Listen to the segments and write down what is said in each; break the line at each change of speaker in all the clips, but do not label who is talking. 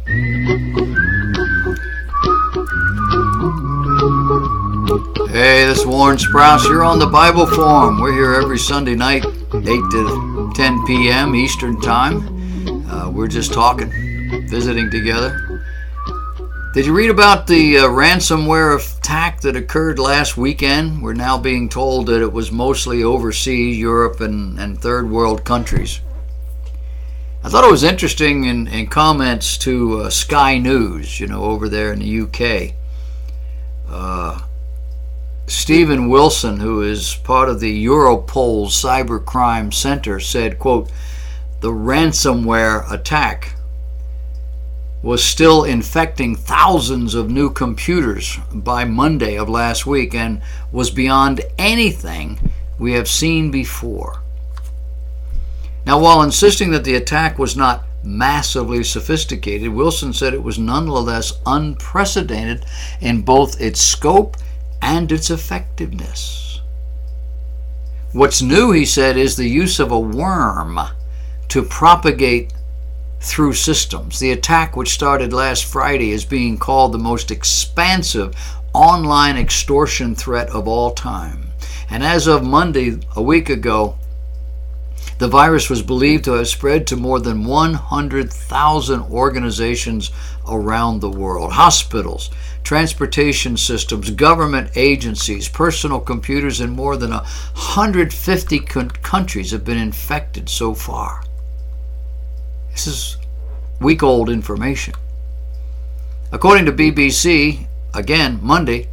Hey, this is Warren Sprouse. You're on the Bible Forum. We're here every Sunday night, 8 to 10 p.m. Eastern Time. We're just talking, visiting together. Did you read about the ransomware attack that occurred last weekend? We're now being told that it was mostly overseas, Europe and third world countries. I thought it was interesting in comments to Sky News, over there in the UK. Stephen Wilson, who is part of the Europol's Cybercrime Center, said, quote, "The ransomware attack was still infecting thousands of new computers by Monday of last week and was beyond anything we have seen before." Now, while insisting that the attack was not massively sophisticated, Wilson said it was nonetheless unprecedented in both its scope and its effectiveness. What's new, he said, is the use of a worm to propagate through systems. The attack, which started last Friday, is being called the most expansive online extortion threat of all time. And as of Monday, a week ago, the virus was believed to have spread to more than 100,000 organizations around the world. Hospitals, transportation systems, government agencies, personal computers in more than 150 countries have been infected so far. This is week-old information. According to BBC, again, Monday,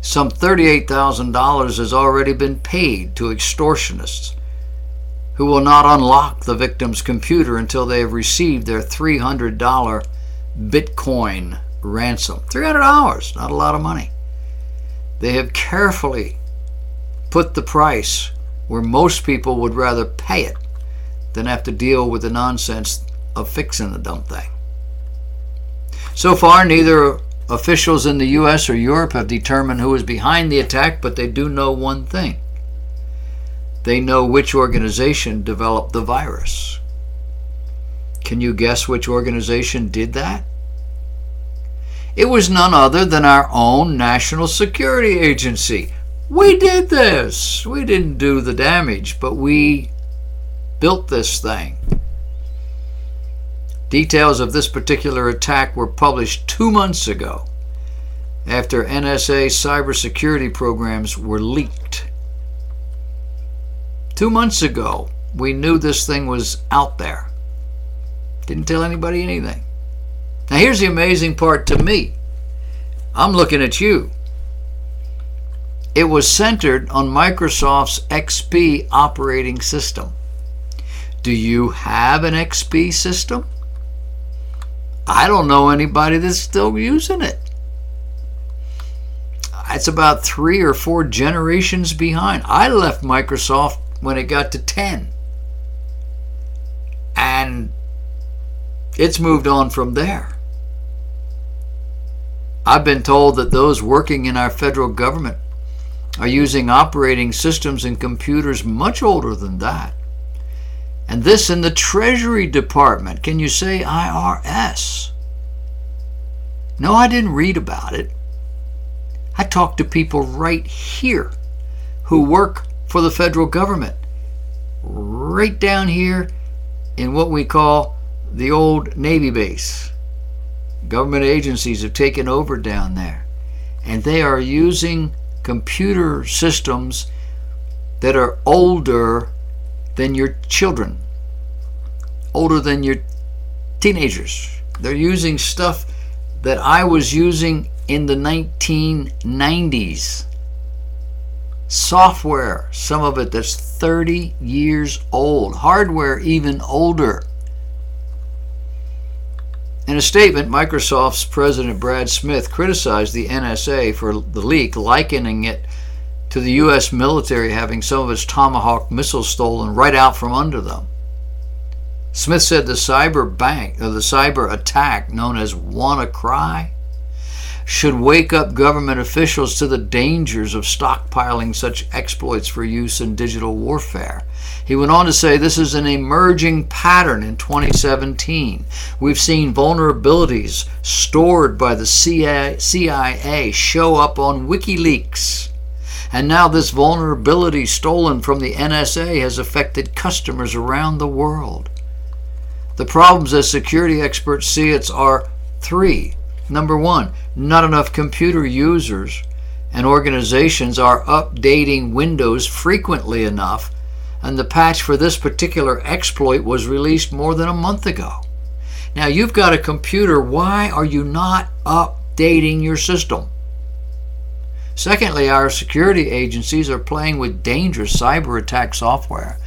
some $38,000 has already been paid to extortionists who will not unlock the victim's computer until they have received their $300 Bitcoin ransom. $300, not a lot of money. They have carefully put the price where most people would rather pay it than have to deal with the nonsense of fixing the dumb thing. So far, neither officials in the U.S. or Europe have determined who is behind the attack, but they do know one thing. They know which organization developed the virus. Can you guess which organization did that? It was none other than our own National Security Agency. We did this. We didn't do the damage, but we built this thing. Details of this particular attack were published 2 months ago after NSA cybersecurity programs were leaked. 2 months ago, we knew this thing was out there. Didn't tell anybody anything. Now here's the amazing part to me. I'm looking at you. It was centered on Microsoft's XP operating system. Do you have an XP system? I don't know anybody that's still using it. It's about 3 or 4 generations behind. I left Microsoft when it got to 10. And it's moved on from there. I've been told that those working in our federal government are using operating systems and computers much older than that. And this in the Treasury Department. Can you say IRS? No, I didn't read about it. I talked to people right here who work for the federal government, right down here in what we call the old Navy base. Government agencies have taken over down there, and they are using computer systems that are older than your children, older than your teenagers. They're using stuff that I was using in the 1990s. Software, some of it that's 30 years old. Hardware, even older. In a statement, Microsoft's President Brad Smith criticized the NSA for the leak, likening it to the U.S. military having some of its Tomahawk missiles stolen right out from under them. Smith said the cyber attack known as WannaCry should wake up government officials to the dangers of stockpiling such exploits for use in digital warfare. He went on to say this is an emerging pattern in 2017. We've seen vulnerabilities stored by the CIA show up on WikiLeaks. And now this vulnerability stolen from the NSA has affected customers around the world. The problems, as security experts see it, are three. Number one, not enough computer users and organizations are updating Windows frequently enough, and the patch for this particular exploit was released more than a month ago. Now you've got a computer, why are you not updating your system? Secondly, our security agencies are playing with dangerous cyber attack software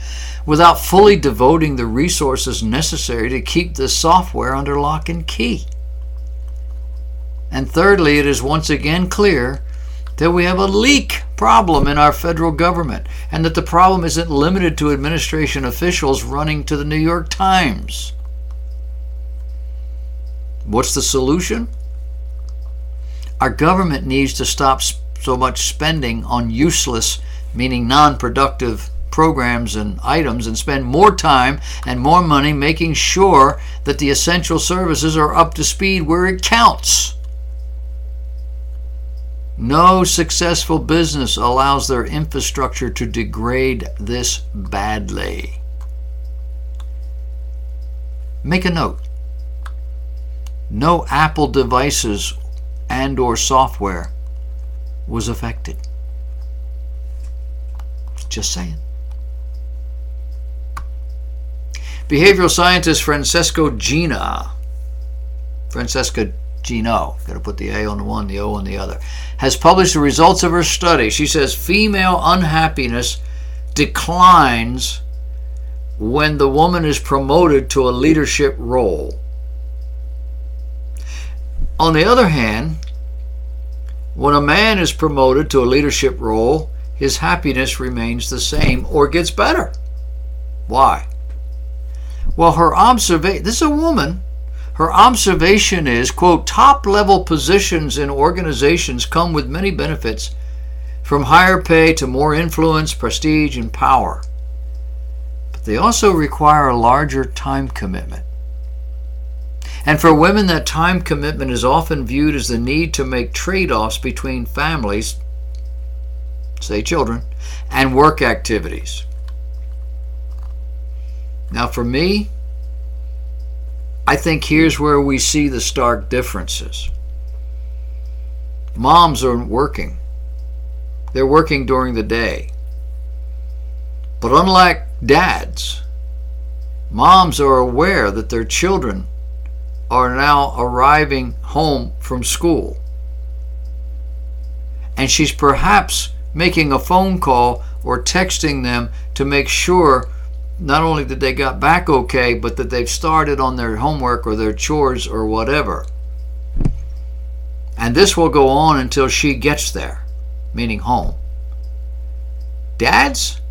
without fully devoting the resources necessary to keep this software under lock and key. And thirdly, it is once again clear that we have a leak problem in our federal government, and that the problem isn't limited to administration officials running to the New York Times. What's the solution? Our government needs to stop so much spending on useless, meaning non-productive programs and items, and spend more time and more money making sure that the essential services are up to speed where it counts. No successful business allows their infrastructure to degrade this badly. Make a note. No Apple devices and/or software was affected. Just saying. Behavioral scientist Francesca Gino, got to put the A on the one, the O on the other, has published the results of her study. She says female unhappiness declines when the woman is promoted to a leadership role. On the other hand, when a man is promoted to a leadership role, his happiness remains the same or gets better. Why? Well, this is a woman. Her observation is, quote, top-level positions in organizations come with many benefits, from higher pay to more influence, prestige, and power. But they also require a larger time commitment. And for women, that time commitment is often viewed as the need to make trade-offs between families, say children, and work activities. Now for me, I think here's where we see the stark differences. Moms are working. They're working during the day. But unlike dads, moms are aware that their children are now arriving home from school. And she's perhaps making a phone call or texting them to make sure not only that they got back okay, but that they've started on their homework or their chores or whatever. And this will go on until she gets there, meaning home. Dads?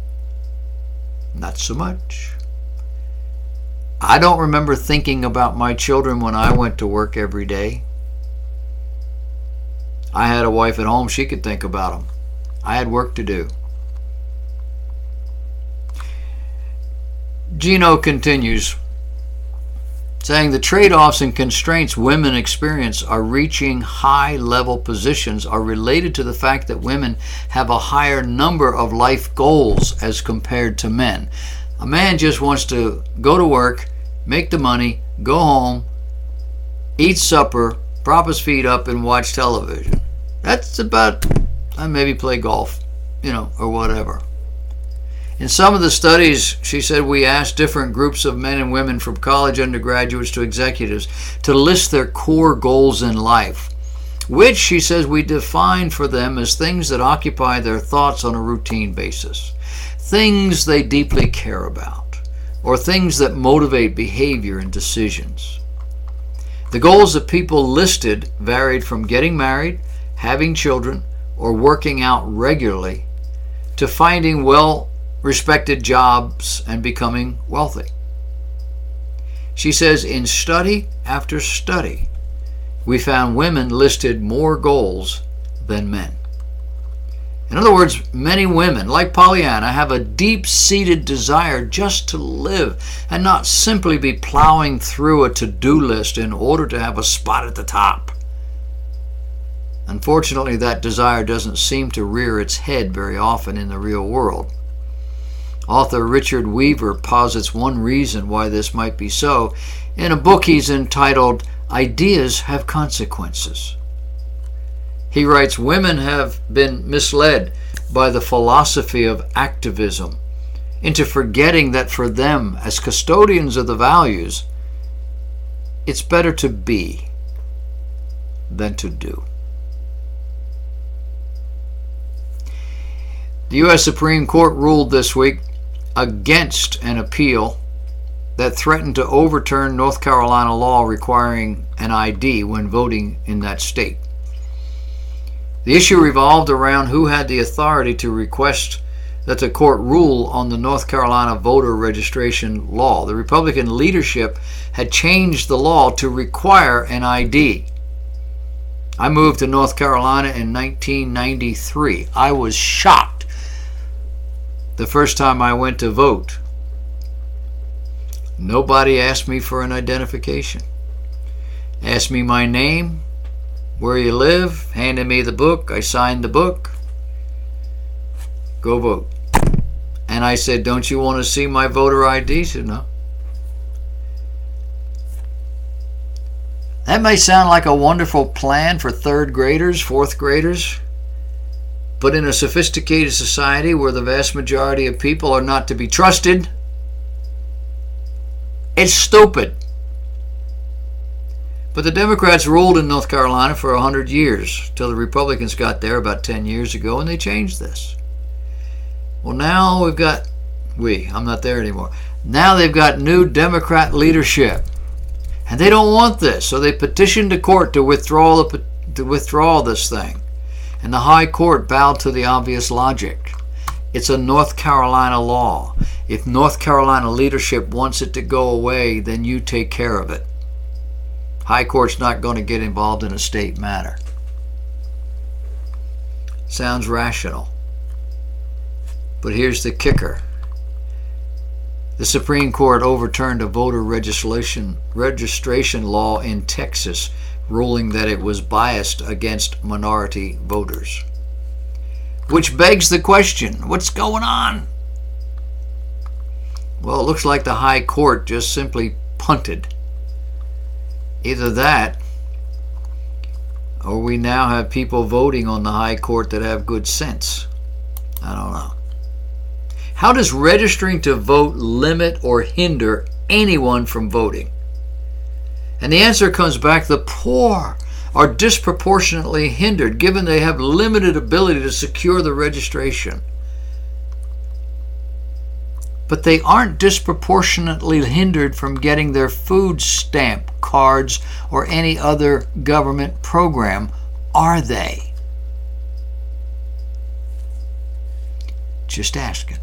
Not so much. I don't remember thinking about my children when I went to work every day. I had a wife at home, she could think about them. I had work to do. Gino continues, saying the trade-offs and constraints women experience are reaching high-level positions are related to the fact that women have a higher number of life goals as compared to men. A man just wants to go to work, make the money, go home, eat supper, prop his feet up, and watch television. That's about, maybe play golf, or whatever. In some of the studies, she said, we asked different groups of men and women from college undergraduates to executives to list their core goals in life, which, she says, we define for them as things that occupy their thoughts on a routine basis, things they deeply care about, or things that motivate behavior and decisions. The goals that people listed varied from getting married, having children, or working out regularly, to finding well-respected jobs and becoming wealthy. She says, in study after study, we found women listed more goals than men. In other words, many women, like Pollyanna, have a deep-seated desire just to live and not simply be plowing through a to-do list in order to have a spot at the top. Unfortunately, that desire doesn't seem to rear its head very often in the real world. Author Richard Weaver posits one reason why this might be so in a book he's entitled Ideas Have Consequences. He writes, women have been misled by the philosophy of activism into forgetting that for them, as custodians of the values, it's better to be than to do. The U.S. Supreme Court ruled this week against an appeal that threatened to overturn North Carolina law requiring an ID when voting in that state. The issue revolved around who had the authority to request that the court rule on the North Carolina voter registration law. The Republican leadership had changed the law to require an ID. I moved to North Carolina in 1993. I was shocked the first time I went to vote. Nobody asked me for an identification. Asked me my name, where you live, handed me the book, I signed the book, go vote. And I said, don't you want to see my voter ID? He said, no. That may sound like a wonderful plan for third graders, fourth graders, but in a sophisticated society where the vast majority of people are not to be trusted, it's stupid. But the Democrats ruled in North Carolina for 100 years, till the Republicans got there about 10 years ago, and they changed this. Well, now I'm not there anymore. Now they've got new Democrat leadership, and they don't want this, so they petitioned the court to withdraw this thing. And the high court bowed to the obvious logic. It's a North Carolina law. If North Carolina leadership wants it to go away, then you take care of it. High court's not going to get involved in a state matter. Sounds rational. But here's the kicker. The Supreme Court overturned a voter registration law in Texas, ruling that it was biased against minority voters. Which begs the question, what's going on? Well, it looks like the High Court just simply punted. Either that, or we now have people voting on the High Court that have good sense. I don't know. How does registering to vote limit or hinder anyone from voting? And the answer comes back, the poor are disproportionately hindered given they have limited ability to secure the registration. But they aren't disproportionately hindered from getting their food stamp cards or any other government program, are they? Just asking.